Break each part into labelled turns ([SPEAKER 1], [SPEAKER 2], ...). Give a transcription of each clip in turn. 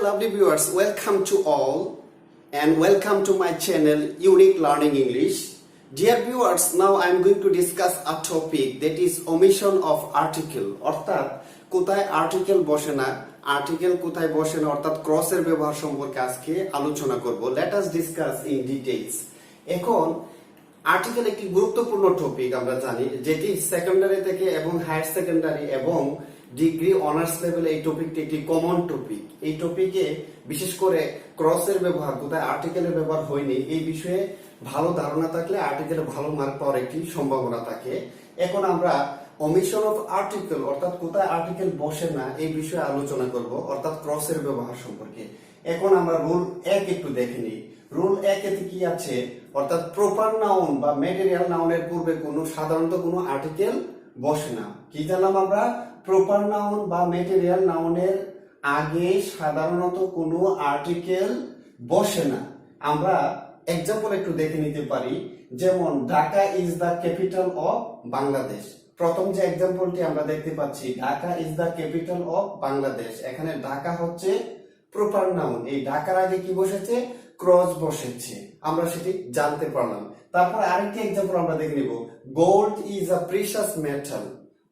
[SPEAKER 1] Dear lovely viewers, welcome to all and welcome to my channel Unique Learning English. Dear viewers, now I am going to discuss a topic that is omission of article. অর্থাৎ কোথায় article বসে না, article কোথায় বসে না অর্থাৎ ক্রসের ব্যবহার সম্পর্কে আজকে আলোচনা করব. Let us discuss in details. এখন আর্টিকেল একটি গুরুত্বপূর্ণ টপিক আমরা জানি, যেটি সেকেন্ডারি থেকে এবং হায়ার সেকেন্ডারি এবং ডিগ্রি অনার্স লেভেলে এই টপিকটি একটি কমন টপিক. এই টপিকে বিশেষ করে ক্রসের ব্যবহার কোথায় আর্টিকেলের ব্যবহার হয়নি এই বিষয়ে ভালো ধারণা থাকলে আর্টিকেলে ভালো মার্ক পাওয়ার একটি সম্ভাবনা থাকে. এখন আমরা ওমিশন অফ আর্টিকেল অর্থাৎ কোথায় আর্টিকেল বসে না এই বিষয়ে আলোচনা করব, অর্থাৎ ক্রসের ব্যবহার সম্পর্কে. এখন আমরা রুল 1 একটু দেখে নিই. রুল 1 এতে কি আছে, অর্থাৎ প্রপার নাউন বা ম্যাটেরিয়াল নাউনের পূর্বে সাধারণত কোনো আর্টিকেল বসে না. কি জানলাম আমরা? প্রপার নাউন বা ম্যাটেরিয়াল নাউনের আগে সাধারণত কোনো আর্টিকেল বসে না. আমরা এক্সাম্পল একটু দেখে নিতে পারি, যেমন Dhaka is the capital of Bangladesh. প্রথম যে এক্সাম্পলটি আমরা দেখতে পাচ্ছি, Dhaka is the capital of Bangladesh, এখানে ঢাকা হচ্ছে প্রপার নাউন. এই ঢাকার আগে কি বসেছে? ক্রস বসেছে, আমরা সেটি জানতে পারলাম. তারপর আরেকটি এক্সাম্পল আমরা দেখে নিব, gold is a precious metal.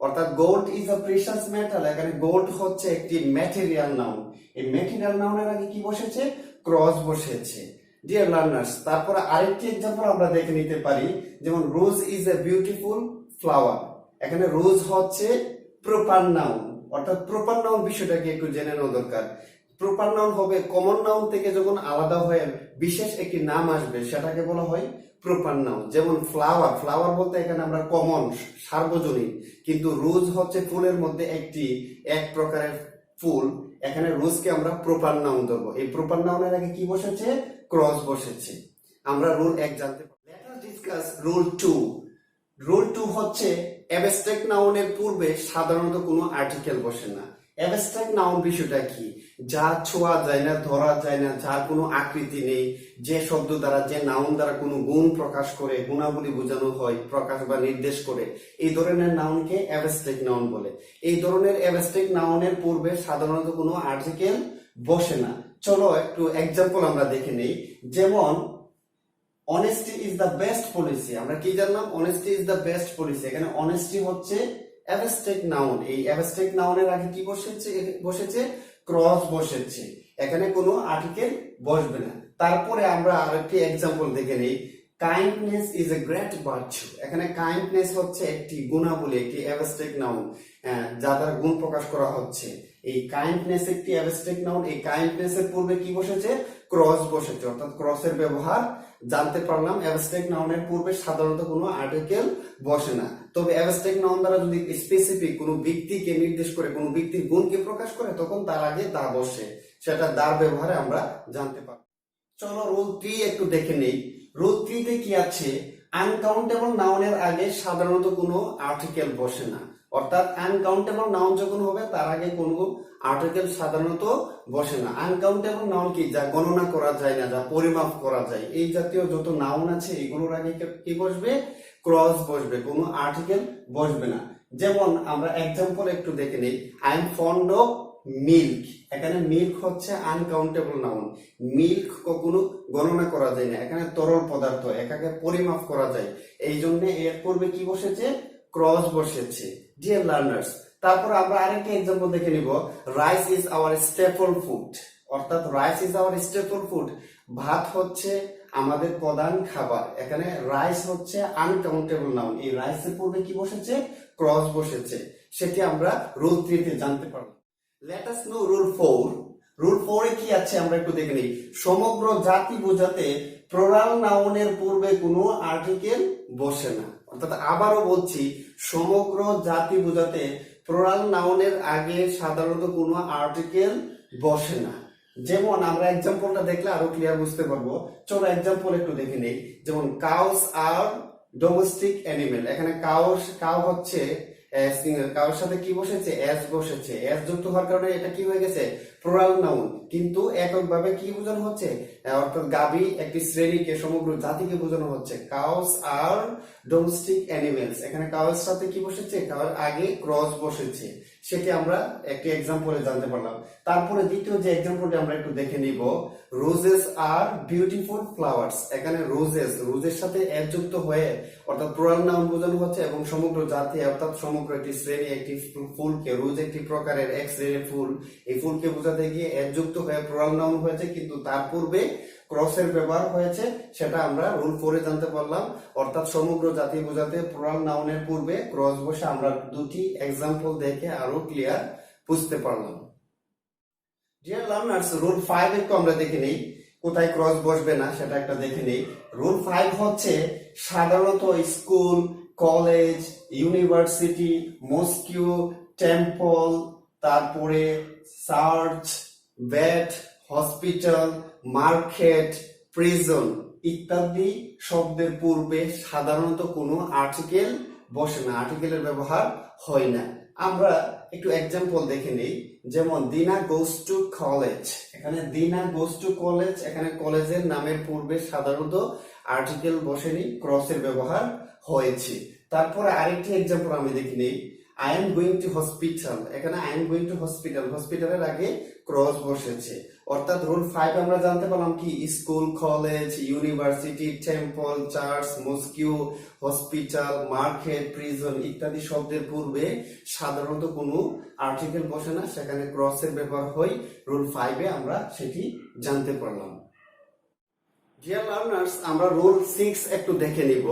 [SPEAKER 1] অর্থাৎ gold is a precious metal, এখানে গোল্ড হচ্ছে একটি ম্যাটেরিয়াল নাউন. এই ম্যাটেরিয়াল নাউনের আগে কি বসেছে? ক্রস বসেছে. ডিয়ার লার্নার্স, তারপর আরেকটি এক্সাম্পল আমরা দেখে নিতে পারি, যেমন rose is a beautiful flower. এখানে রোজ হচ্ছে প্রপার নাউন, অর্থাৎ প্রপার নাউন বিষয়টাকে একটু জেনে নেওয়া দরকার. প্রপার নাউন হবে কমন নাউন থেকে যখন আলাদা হয়ে বিশেষ একটি নাম আসবে সেটাকে বলা হয় প্রপার নাউন. যেমন ফ্লাওয়ার, ফ্লাওয়ার বলতে এখানে আমরা কমন সার্বজনীন, কিন্তু রোজ হচ্ছে ফুলের মধ্যে এক প্রকারের ফুল, এখানে রোজকে আমরা প্রপার নাউন ধরবো. এই প্রপার নাউনের আগে কি বসেছে? ক্রস বসেছে. আমরা রুল 1 জানতে পারি. Let us discuss rule 2. Rule 2 হচ্ছে অ্যাবস্ট্রাক্ট নাউনের পূর্বে সাধারণত কোনো আর্টিকেল বসে না. অ্যাবস্ট্রাক্ট নাউন বিষয়টা কি? যা ছোঁয়া যায় না, ধরা যায় না, যার কোনো আকৃতি নেই, যে শব্দ দ্বারা, যে নাউন দ্বারা কোনো গুণ প্রকাশ করে, গুণাবলী বোঝানো হয়, প্রকাশ বা নির্দেশ করে, এই ধরনের নাউনকে অ্যাবস্ট্রাক্ট নাউন বলে. এই ধরনের অ্যাবস্ট্রাক্ট নাউনের পূর্বে সাধারণত কোনো আর্টিকেল বসে না. চলো একটু এক্সাম্পল আমরা দেখে নেই. যেমন honesty is the best policy. আমরা কি জানলাম? Honesty is the best policy. এখানে অনেস্টি হচ্ছে অ্যাবস্ট্রাক্ট নাউন. এই অ্যাবস্ট্রাক্ট নাউনের আগে কি বসেছে? ক্রস বসেছে, এখানে কোনো আর্টিকেল বসবে না. তারপরে আমরা আরেকটি এক্সাম্পল দেখে নেই, kindness is a great virtue. এখানে কাইন্ডনেস হচ্ছে একটি গুণাবলী, একটি অ্যাবস্ট্রাক্ট নাউন, যা দ্বারা গুণ প্রকাশ করা হচ্ছে. এই কাইন্ডনেস একটি অ্যাবস্ট্রাক্ট নাউন. এই কাইন্ডনেস এর পূর্বে কি বসেছে? ক্রস বসেছে, অর্থাৎ ক্রসের ব্যবহার জানতে পারলাম. অ্যাবস্ট্রাক্ট নাউনের পূর্বে সাধারণত কোনো আর্টিকেল বসে না. তবে অ্যাবস্ট্রাক্ট নাউন দ্বারা যদি স্পেসিফিক কোনো ব্যক্তিকে নির্দেশ করে, কোনো ব্যক্তির গুণকে প্রকাশ করে, তখন তার আগে দা বসে, সেটা দার ব্যবহারে আমরা জানতে পারি. চলো রুল 3 একটু দেখে নেই. রুল 3 তে কি আছে? আনকাউন্টেবল নাউনের আগে সাধারণত কোনো আর্টিকেল বসে না. অর্থাৎ আনকাউন্টেবল নাউন যখন হবে তার আগে কোনো আর্টিকেল সাধারণত বসে না. আনকাউন্টেবল নাউন কি? যা গণনা করা যায় না, যা পরিমাপ করা যায়, এই জাতীয় যত নাউন আছে এগুলোর আগে কি বসবে? ক্রস বসবে, কোনো আর্টিকেল বসবে না. যেমন আমরা এক্সাম্পল একটু দেখে নেই, I am fond of milk. এখানে মিল্ক হচ্ছে আনকাউন্টেবল নাউন. মিল্ক কখনো গণনা করা যায় না, এখানে তরল পদার্থ, এটাকে পরিমাপ করা যায়, এই জন্য এর পূর্বে কি বসেছে? ক্রস বসেছে. ডিয়ার লার্নার্স, তারপর আমরা আরেকটা এক্সাম্পল দেখে নিব, rice is our staple food. অর্থাৎ rice is our staple food, ভাত হচ্ছে আমাদের প্রধান খাবার. এখানে রাইস হচ্ছে আনকাউন্টেবল নাউন. এই রাইসের পূর্বে কি বসেছে? ক্রস বসেছে. সেটি আমরা রুল 3 তে জানতে পারবো. Let us no rule 4. Rule 4 এ কি আছে আমরা একটু দেখে নিই. সমগ্র জাতি বোঝাতে প্লুরাল নাউনের পূর্বে কোনো আর্টিকেল বসে না. অর্থাৎ আবারও বলছি, সমগ্র জাতি বোঝাতে প্লুরাল নাউনের আগে সাধারণত কোনো আর্টিকেল বসে না. যেমন আমরা এক্সাম্পলটা দেখলে আরো ক্লিয়ার বুঝতে পারবো. চলো এক্সাম্পল একটু দেখে নেই. যেমন কাউস আর ডোমেস্টিক অ্যানিমেল. এখানে কাউ হচ্ছে কাউর সাথে কি বসেছে? এস বসেছে. এস যুক্ত হওয়ার কারণে এটা কি হয়ে গেছে? প্লুরাল নাউন, কিন্তু এককভাবে কি বোঝানো হচ্ছে? অর্থাৎ গাভী একটি শ্রেণীকে, সমগ্র জাতিকে বোঝানো হচ্ছে. কাউস আর ডোমেস্টিক অ্যানিমেলস. এখানে কাউর সাথে কি বসেছে? কাউর আগে ক্রস বসেছে, সেটি আমরা একটি এক্সাম্পলে জানতে পারলাম। তারপরে দ্বিতীয় যে এক্সাম্পলটি আমরা একটু দেখে নিব, রোজেস আর বিউটিফুল ফ্লাওয়ার্স। এখানে রোজের সাথে এর যুক্ত হয়ে অর্থাৎ প্লুরাল নাউন বোঝানো হচ্ছে এবং সমগ্র জাতি অর্থাৎ সমগ্র একটি শ্রেণী একটি ফুলকে, রোজ একটি প্রকারের এক শ্রেণীর ফুল, এই ফুলকে বোঝাতে গিয়ে এর যুক্ত হয়ে প্লুরাল নাউন হয়েছে, কিন্তু তার পূর্বে ক্রসের ব্যবহার হয়েছে, সেটা আমরা রুল 4 জানতে পারলাম। অর্থাৎ সমগ্র জাতি বোঝাতে প্লুরাল নাউনের পূর্বে ক্রস বসে আমরা দুটি এক্সাম্পল দেখে আরো ক্লিয়ার বুঝতে পারলাম। ডিয়ার লার্নার্স, রুল 5 একটু আমরা দেখে নেই, কোথায় ক্রস বসবে না সেটা একটা দেখে নেই। রুল 5 হচ্ছে সাধারণত school, college, university, mosque, temple, তারপরে church, bed, hospital, market, prison ইত্যাদি শব্দের পূর্বে সাধারণত কোনো আর্টিকেল বসে না, আর্টিকেলের ব্যবহার হয় না। আমরা একটু এক্সাম্পল দেখে নেই, যেমন দিনা গোস টু কলেজ। এখানে দিনা গোস টু কলেজ, এখানে কলেজের নামের পূর্বে সাধারণত আর্টিকেল বসেনি, ক্রসের ব্যবহার হয়েছে। তারপরে আরেকটি এক্সাম্পল আমি দেখে নেই, I am going to hospital. এখানে I am going to hospital, হসপিটালের আগে ক্রস বসেছে। অর্থাৎ রুল 5 আমরা জানতে পারলাম কি, school, college, university, temple, church, mosque, hospital, market, prison ইত্যাদি শব্দের পূর্বে সাধারণত কোনো আর্টিকেল বসে না, সেখানে ক্রসের ব্যবহার হয়। রুল 5 আমরা সেটি জানতে পারলাম। ডিয়ার লার্নার্স, আমরা রুল 6 একটু দেখে নিব।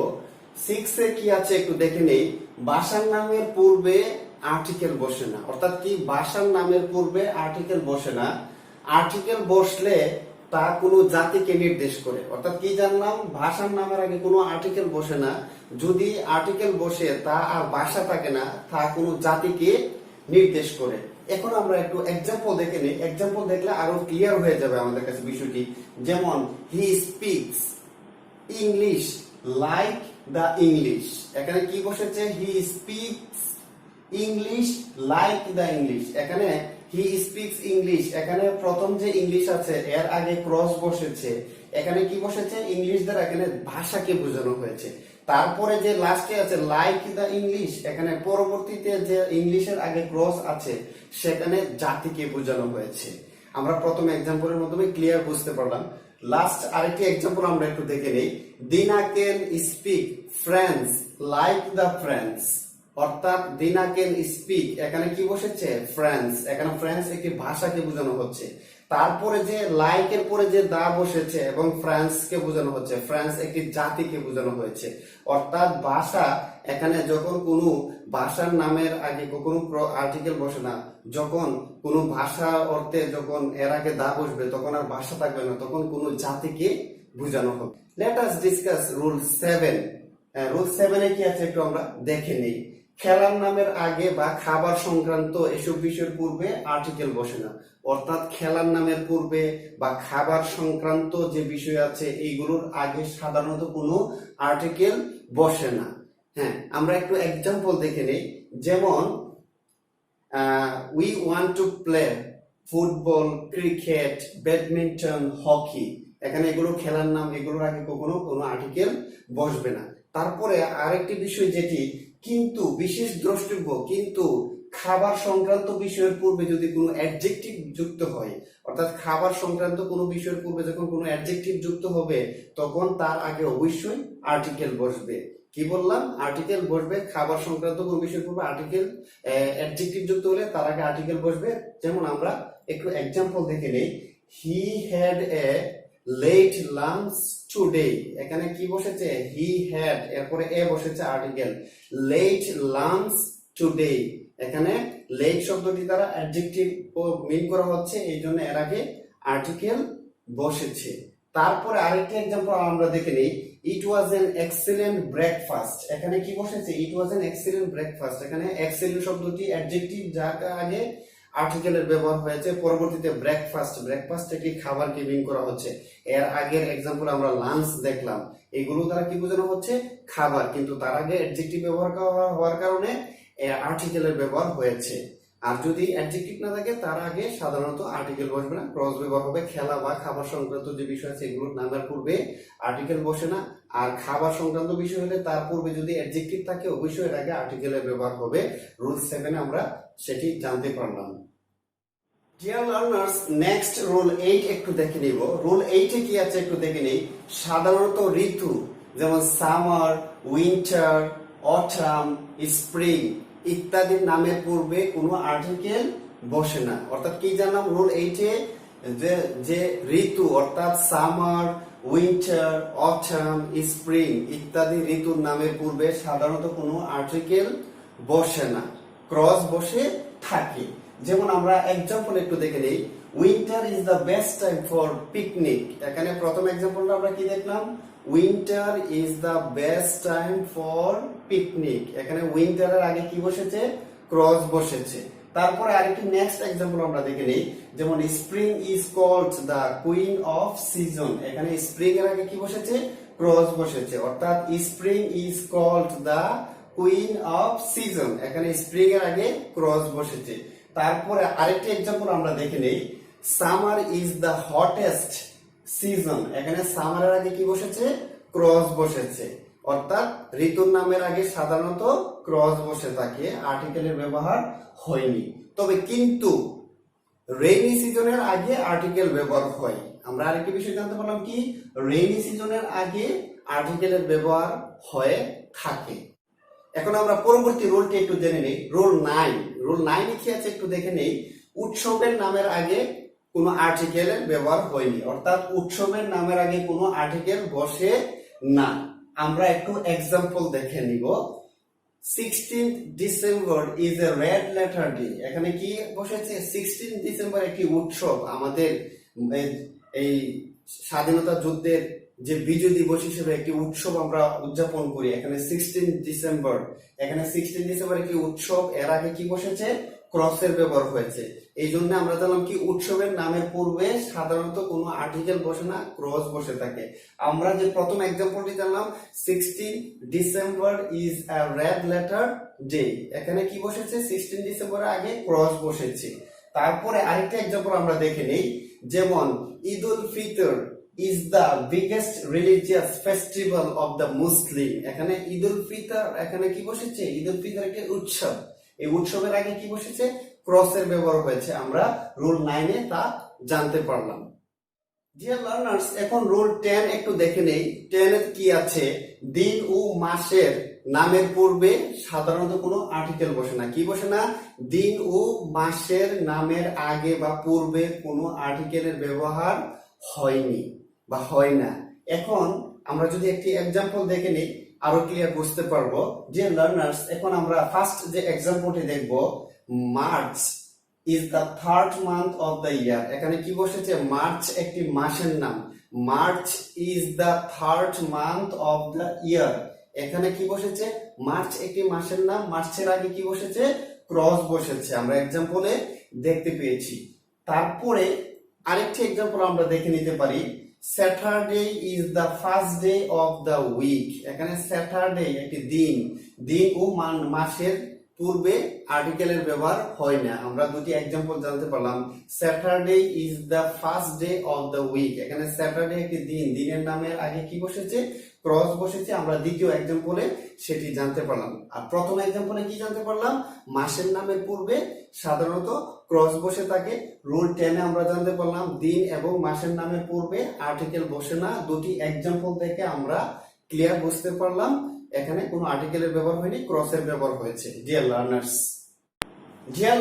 [SPEAKER 1] 6 এ কি আছে একটু দেখে নেই, ভাষার নামের পূর্বে আর্টিকেল বসে না। অর্থাৎ কি, ভাষার নামের পূর্বে আর্টিকেল বসে না, আর্টিকেল বসলে তা কোনো জাতিকে নির্দেশ করে। অর্থাৎ কি জানলাম, ভাষার নামের আগে কোনো আর্টিকেল বসে না, যদি আর্টিকেল বসে তা আর ভাষা থাকে না, তা কোনো জাতিকে নির্দেশ করে। এখন আমরা একটু এক্সাম্পল দেখে নিই, এক্সাম্পল দেখলে আরো ক্লিয়ার হয়ে যাবে আমাদের কাছে বিষয়টি। যেমন he speaks English like the English. এখানে কি বসেছে, he speaks English like the English. এখানে হি স্পিক্স ইংলিশ, এখানে প্রথম যে ইংলিশ আছে এর আগে ক্রস বসেছে, এখানে কি বসেছে, ইংলিশ দ্বারা এখানে ভাষাকে বোঝানো হয়েছে। তারপরে যে লাস্টে আছে লাইক দ্য ইংলিশ, এখানে পরবর্তীতে যে ইংলিশের আগে ক্রস আছে সেখানে জাতিকে বোঝানো হয়েছে। আমরা প্রথম এক্সাম্পলের মাধ্যমে ক্লিয়ার বুঝতে পারলাম। লাস্ট আরেকটি এক্সাম্পল আমরা একটু দেখে নেই, দিনা can speak French like the French. অর্থাৎ দিনা ক্যান স্পিক, এখানে কি বসেছে, ফ্রেঞ্চ। এখানে ফ্রেঞ্চ একটি ভাষাকে বোঝানো হচ্ছে। তারপরে যে লাইকের পরে যে দা বসেছে এবং ফ্রান্সকে বোঝানো হচ্ছে, ফ্রান্স একটি জাতিকে বোঝানো হয়েছে। অর্থাৎ ভাষা, এখানে যখন কোনো ভাষার নামের আগে কখনো আর্টিকেল বসে না, যখন কোনো ভাষা অর্থে যখন এর আগে দা বসবে তখন আর ভাষা থাকবে না, তখন কোনো জাতিকে বোঝানো হবে। Let us discuss rule 7। Rule 7 এ কি আছে একটু আমরা দেখে নিই। খেলার নামের আগে বা খাবার সংক্রান্ত এসব বিষয়ের পূর্বে আর্টিকেল বসে না। অর্থাৎ খেলার নামের পূর্বে বা খাবার সংক্রান্ত যে বিষয় আছে এইগুলোর আগে সাধারণত কোনো আর্টিকেল বসে না। হ্যাঁ, আমরা একটু এক্সাম্পল দেখে নেই, যেমন we want to play football, cricket, badminton, hockey. এখানে এগুলো খেলার নাম, এগুলোর আগে কখনো কোনো আর্টিকেল বসবে না। তারপরে আরেকটি বিষয় যেটি কিন্তু বিশেষ দ্রষ্টব্য, কিন্তু খাবার সংক্রান্ত বিষয়ের পূর্বে যদি কোনো অ্যাডজেক্টিভ যুক্ত হয়, অর্থাৎ খাবার সংক্রান্ত কোনো বিষয়ের পূর্বে যখন কোনো অ্যাডজেক্টিভ যুক্ত হবে তখন তার আগে অবশ্যই আর্টিকেল বসবে। কি বললাম, আর্টিকেল বসবে। খাবার সংক্রান্ত কোনো বিষয়ের পূর্বে আর্টিকেল, অ্যাডজেক্টিভ যুক্ত হলে তার আগে আর্টিকেল বসবে। যেমন আমরা একটু এক্সাম্পল দেখে নেই, he had a late lunch today. এখানে কি বসেছে, হি হ্যাড, এরপরে এ বসেছে আর্টিকেল, লেট লাঞ্চ টুডে। এখানে লেট শব্দটি দ্বারা অ্যাডজেক্টিভ মিন করা হচ্ছে, এই জন্য এর আগে আর্টিকেল বসেছে। তারপরে আরেকটি এক্সাম্পল আমরা দেখে নিই, ইট ওয়াজ এন এক্সেলেন্ট ব্রেকফাস্ট। এখানে কি বসেছে, ইট ওয়াজ এন এক্সেলেন্ট ব্রেকফাস্ট। এখানে এক্সেলেন্ট শব্দটি অ্যাডজেক্টিভ, যার আগে আর্টিকেলের ব্যবহার হয়েছে, পরবর্তীতে ব্রেকফাস্ট, ব্রেকফাস্ট একটি খাবারকে মিন করা হচ্ছে। এর আগের এক্সাম্পল আমরা লাঞ্চ দেখলাম, এগুলো দ্বারা কি বোঝানো হচ্ছে, খাবার, কিন্তু তার আগে অ্যাডজেক্টিভ ব্যবহার হওয়ার কারণে আর্টিকেলের ব্যবহার হয়েছে। আর যদি অ্যাডজেক্টিভ না থাকে তার আগে সাধারণত আর্টিকেল বসবে না, ক্রস ব্যবহার হবে। খেলা বা খাবার সংক্রান্ত যে বিষয় আছে এগুলোর নামের পূর্বে আর্টিকেল বসে না। আর খাবার সংক্রান্ত বিষয় হলে তার পূর্বে যদি অ্যাডজেক্টিভ থাকে অবশ্যই এর আগে আর্টিকেলের ব্যবহার হবে। রুল 7 আমরা সেটি জানতে পারলাম। ডিয়ার লার্নার্স, নেক্সট রুল 8 একটু দেখে নিব। রুল 8 এ কি আছে একটু দেখে নেই। সাধারণত ঋতু যেমন সামার, উইন্টার, অটাম, স্প্রিং ইত্যাদির নামের পূর্বে কোনো আর্টিকেল বসে না। অর্থাৎ কি জানলাম রুল 8 এ যে ঋতু অর্থাৎ সামার, উইন্টার, অটাম, স্প্রিং ইত্যাদি ঋতুর নামের পূর্বে সাধারণত কোনো আর্টিকেল বসে না, ক্রস বসে থাকে। যেমন আমরা এক্সাম্পল একটু দেখে নেই। Winter is the best time for picnic. এখানে প্রথম এক্সাম্পলটা আমরা কি দেখলাম? Winter is the best time for picnic. এখানে উইন্টারের আগে কি বসেছে? ক্রস বসেছে। তারপরে আরেকটি নেক্সট এক্সাম্পল আমরা দেখে নেই। যেমন spring is called the queen of season. এখানে স্প্রিং এর আগে কি বসেছে? ক্রস বসেছে। অর্থাৎ spring is called the queen of season. এখানে স্প্রিং এর আগে ক্রস বসেছে। তারপরে আরেকটি এক্সাম্পল আমরা দেখে নেই। Summer is the hottest season. এখানে সামারের আগে কি বসেছে? ক্রস বসেছে। অর্থাৎ ঋতুর নামের আগে সাধারণত ক্রস বসে থাকে, আর্টিকেলের ব্যবহার হয়নি। তবে কিন্তু রেইনি সিজনের আগে আর্টিকেল ব্যবহার হয়। আমরা আরেকটি বিষয় জানতে পারলাম কি? রেইনি সিজনের আগে আর্টিকেলের ব্যবহার হয়ে থাকে। এখন আমরা পরবর্তী রুলটি একটু জেনে নেই। রুল 9। রুল 9 কি আছে একটু দেখে নেই। উৎসবের নামের আগে কোনো আর্টিকেলের ব্যবহার হয়নি। অর্থাৎ উৎসবের নামের আগে কোনো আর্টিকেল বসে না। আমরা একটু এক্সাম্পল দেখে নিব। 16th December is a red letter day. এখানে কি বসেছে? 16 ডিসেম্বর একটি উৎসব। আমাদের এই স্বাধীনতা যুদ্ধের যে বিজয় দিবস হিসেবে একটি উৎসব আমরা উদযাপন করি। এখানে 16 ডিসেম্বর। এখানে 16 ডিসেম্বর একটি উৎসব, এর আগে কি বসেছে? ক্রসের ব্যবহার হয়েছে। এই জন্য আমরা জানলাম কি উৎসবের নামের পূর্বে সাধারণত কোনো আর্টিকেল বসে না, ক্রস বসে থাকে। আমরা যে প্রথম এক্সাম্পলটি জানলাম 16 December is a red letter day. এখানে কি বসেছে? 16 ডিসেম্বরের আগে ক্রস বসেছে। তারপরে আরেকটা এক্সাম্পল আমরা দেখে নেই। যেমন Eid ul Fitr is the biggest religious festival of the Muslim. এখানে ঈদ উল ফিতর, এখানে কি বসেছে? ঈদ উল ফিতর একটি উৎসব। এই উৎসবের আগে কি বসেছে? ক্রসের ব্যবহার হয়েছে। আমরা রুল 9 এ তা জানতে পারলাম। ডিয়ার লার্নার্স, এখন রুল 10 একটু দেখে নেই। 10 এর কি আছে? দিন ও মাসের নামের পূর্বে সাধারণত কোনো আর্টিকেল বসে না। কি বসে না? দিন ও মাসের নামের আগে বা পূর্বে কোনো আর্টিকেলের ব্যবহার হয়নি বা হয় না। এখন আমরা যদি একটি এক্সাম্পল দেখে নিই আরো ক্লিয়ার বুঝতে পারবো। যে লার্নার্স, এখন আমরা ফার্স্ট যে এক্সাম্পলটি দেখব, March is the third month of the year. এখানে কি বসেছে? মার্চ একটি মাসের নাম। March is the third month of the year. এখানে কি বসেছে? মার্চ একটি মাসের নাম। মার্চের আগে কি বসেছে? ক্রস বসেছে। আমরা এক্সাম্পলে দেখতে পেয়েছি। তারপরে আরেকটি এক্সাম্পল আমরা দেখে নিতে পারি। Saturday is the first day of the week. এখানে স্যাটারডে একটি দিন। দিন ও মাসের পূর্বে আর্টিকেলের ব্যবহার হয় না। আমরা দুটি এক্সাম্পল জানতে পারলাম। Saturday is the first day of the week. এখানে স্যাটারডে একটি দিন, দিনের নামের আগে কি বসেছে? ক্রস বসেছে। আমরা দ্বিতীয় এক্সাম্পলে সেটি জানতে পারলাম। আর প্রথম এক্সাম্পলে কি জানতে পারলাম? মাসের নামের পূর্বে সাধারণত ক্রস বসে থাকে। রুল 10 এ আমরা জানতে পারলাম দিন এবং মাসের নামের পূর্বে আর্টিকেল বসে না। দুটি এক্সাম্পল থেকে আমরা ক্লিয়ার বুঝতে পারলাম এখানে কোনো আর্টিকেলের ব্যবহার হয়নি, ক্রসের ব্যবহার হয়েছে। ডিয়ার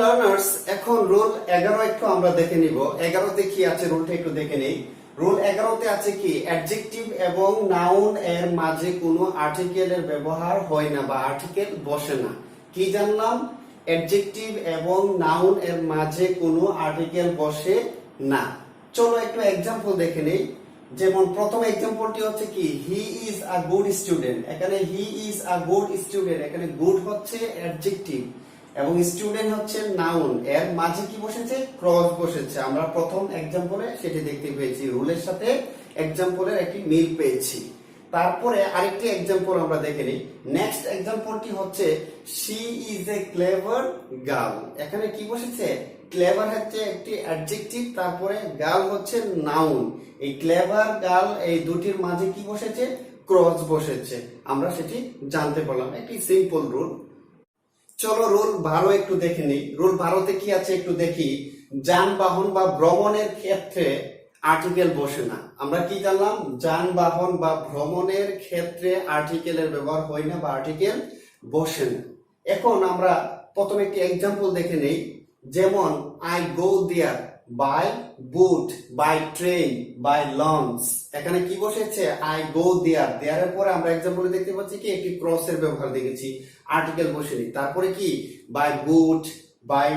[SPEAKER 1] লার্নার্স, এখন রুল 11 একটু আমরা দেখে নিব। 11তে কি আছে রুলটা একটু দেখে নেই। রুল 11তে আছে কি? অ্যাডজেক্টিভ এবং নাউন এর মাঝে কোনো আর্টিকেলের ব্যবহার হয় না বা আর্টিকেল বসে না। কি জানলাম? অ্যাডজেক্টিভ এবং নাউন এর মাঝে কোনো আর্টিকেল বসে না। চলো একটু এক্সাম্পল দেখে নেই। যেমন প্রথম এক্সাম্পলটি হচ্ছে কি? He is a good student. এখানে he is a good student, এখানে গুড হচ্ছে অ্যাডজেক্টিভ এবং স্টুডেন্ট হচ্ছে নাউন। এর মাঝে কি বসেছে? ক্রস বসেছে। আমরা প্রথম এক্সাম্পলে সেটি দেখতে পেয়েছি। রুলের সাথে এক্সাম্পলের একটি মিল পেয়েছি। তারপরে আরেকটি एग्जांपल আমরা দেখে নিই। নেক্সট एग्जांपलটি হচ্ছে she is a clever girl। এখানে কি বসেছে? ক্লেভার হচ্ছে একটি অ্যাডজেক্টিভ, তারপরে গার্ল হচ্ছে নাউন। এই ক্লেভার গার্ল এই দুটির মাঝে কি বসেছে? ক্রস বসেছে। আমরা সেটি জানতে পারলাম, একটি সিম্পল রুল। চলো রুল 12 একটু দেখে নিই। রুল 12তে কি আছে একটু দেখি। যানবাহন বা ভ্রমণের ক্ষেত্রে আর্টিকেল বসে না। আমরা কি জানলাম? যানবাহন বা ভ্রমণের ক্ষেত্রে আর্টিকেলের ব্যবহার হয় না বা আর্টিকেল বসে না। এখন আমরা প্রথমে একটি एग्जांपल দেখে নেই। যেমন I go there by boat, by train, by launch. এখানে কি বসেছে? আই গো দেয়ার। দেয়ারের পরে আমরা एग्जांपल দেখতে পাচ্ছি কি একটি ক্রসের ব্যবহার দেখেছি, আর্টিকেল বসেনি। তারপরে কি? By boat, by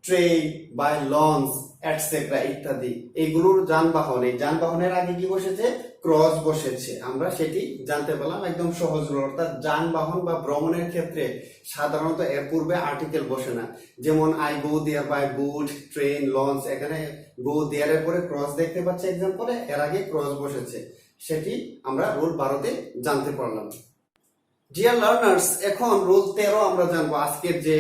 [SPEAKER 1] train, by launch etcetera ইত্যাদি। এইগুলোর যানবাহন, এই যানবাহনের আগে কি বসেছে? ক্রস বসেছে। আমরা সেটি জানতে পারলাম, একদম সহজ রুল। অর্থাৎ যানবাহন বা ভ্রমণের ক্ষেত্রে সাধারণত এর পূর্বে আর্টিকেল বসে না। যেমন I go there by boat, train, launch. এখানে গো দেয়ারের পরে ক্রস দেখতে পাচ্ছি एग्जांपल, এর আগে ক্রস বসেছে। সেটি আমরা রুল 12তে জানতে পারলাম। ডিয়ার লার্নার্স, এখন রুল 13 আমরা জানবো। আজকের যে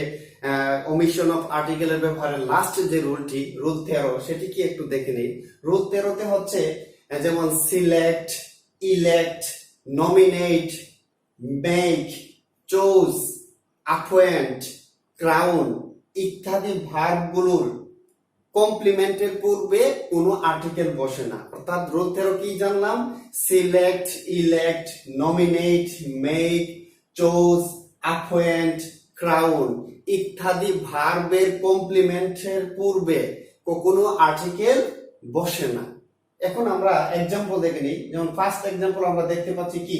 [SPEAKER 1] ওমিশন অফ আর্টিকেলের ব্যাপারে লাস্ট যে রুলটি, রুল 13, সেটি কি একটু দেখে নিই। রুল 13তে হচ্ছে যেমন select, elect, nominate, make, choose, appoint, crown ইত্যাদি ভার্বগুলোর কমপ্লিমেন্টের পূর্বে কোনো আর্টিকেল বসে না। অর্থাৎ রুল 13 কি জানলাম? Select, elect, nominate, make, choose, appoint, crown ইত্যাদি ভার্বের কমপ্লিমেন্টের পূর্বে কোনো আর্টিকেল বসে না। এখন আমরা एग्जांपल দেখে নিই। যেমন ফার্স্ট एग्जांपल আমরা দেখতে পাচ্ছি কি,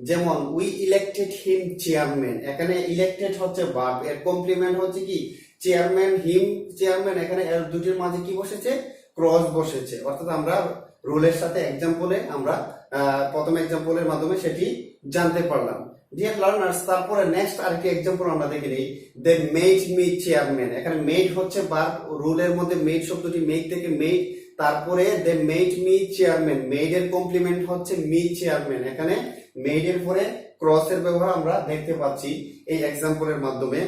[SPEAKER 1] যেমন উই ইলেক্টেড হিম চেয়ারম্যান। এখানে ইলেক্টেড হচ্ছে ভার্ব, এর কমপ্লিমেন্ট হচ্ছে কি? চেয়ারম্যান, হিম চেয়ারম্যান। এখানে এর দুটির মাঝে কি বসেছে? ক্রস বসেছে। অর্থাৎ আমরা রুলের সাথে एग्जांपले আমরা প্রথম एग्जांपलेর মাধ্যমে সেটি জানতে পারলাম। ডিয়ার লার্নার্স, তারপরে নেক্সট আরেকটি एग्जांपल আমরা দেখে নিই। They made me chairman. এখানে মেড হচ্ছে ভার্ব, রুলের মধ্যে মেড শব্দটি মেক থেকে মেড, তারপরে they made me chairman, made এর কমপ্লিমেন্ট হচ্ছে মি চেয়ারম্যান। এখানে মেড এর পরে ক্রসের ব্যবহার আমরা দেখতে পাচ্ছি এই एग्जांपलेর মাধ্যমে।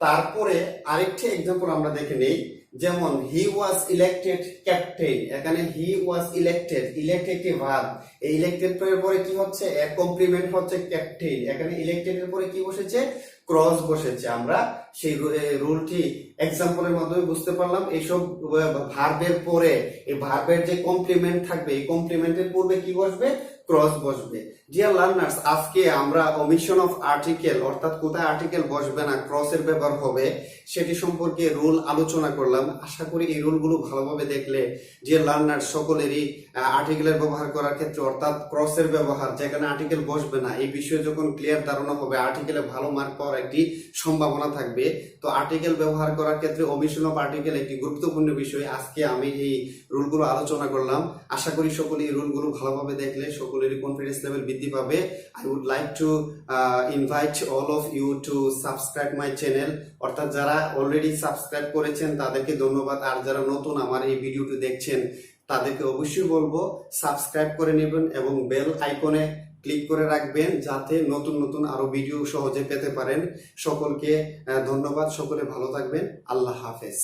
[SPEAKER 1] তারপরে আরেকটি एग्जांपल আমরা দেখে নেই। যেমন হি ওয়াজ ইলেক্টেড ক্যাপ্টেন। এখানে হি ওয়াজ ইলেক্টেড, ইলেক্ট একটি ভার্ব, এই ইলেক্টেড এর পরে কি হচ্ছে? এর কমপ্লিমেন্ট হচ্ছে ক্যাপ্টেন। এখানে ইলেক্টেড এর পরে কি বসেছে? ক্রস বসেছে। আমরা সেই রুলটি एग्जांपलेর মাধ্যমে বুঝতে পারলাম। এইসব ভার্বের পরে এই ভার্বের যে কমপ্লিমেন্ট থাকবে, এই কমপ্লিমেন্টের পূর্বে কি বসবে? ক্রস বসবে। ডিয়ার লার্নার্স, আজকে আমরা ওমিশন অফ আর্টিকেল, অর্থাৎ কোথায় আর্টিকেল বসবে না, ক্রসের ব্যবহার হবে, সেটি সম্পর্কে রুল আলোচনা করলাম। আশা করি এই রুলগুলো ভালোভাবে দেখলে ডিয়ার লার্নার্স সকলেরই আর্টিকেলের ব্যবহার করার ক্ষেত্রে, অর্থাৎ ক্রসের ব্যবহার যেখানে আর্টিকেল বসবে না, এই বিষয়ে যখন ক্লিয়ার ধারণা হবে, আর্টিকেলে ভালো মার্ক পাওয়ার একটি সম্ভাবনা থাকবে। তো আর্টিকেল ব্যবহার করার ক্ষেত্রে ওমিশন অফ আর্টিকেল একটি গুরুত্বপূর্ণ বিষয়। আজকে আমি এই রুলগুলো আলোচনা করলাম। আশা করি সকলে এই রুলগুলো ভালোভাবে দেখলে সকলেরই কনফিডেন্স লেভেল বৃদ্ধি পাবে। I would like to invite all of you to subscribe my channel। অর্থাৎ যারা অলরেডি সাবস্ক্রাইব করেছেন তাদেরকে ধন্যবাদ, আর যারা নতুন আমার এই ভিডিওটি দেখছেন তাদেরকে অবশ্যই বলবো সাবস্ক্রাইব করে নেবেন এবং বেল আইকনে ক্লিক করে রাখবেন, যাতে নতুন নতুন আরো ভিডিও সহজে পেতে পারেন। সকলকে ধন্যবাদ, সকলে ভালো থাকবেন। আল্লাহ হাফেজ।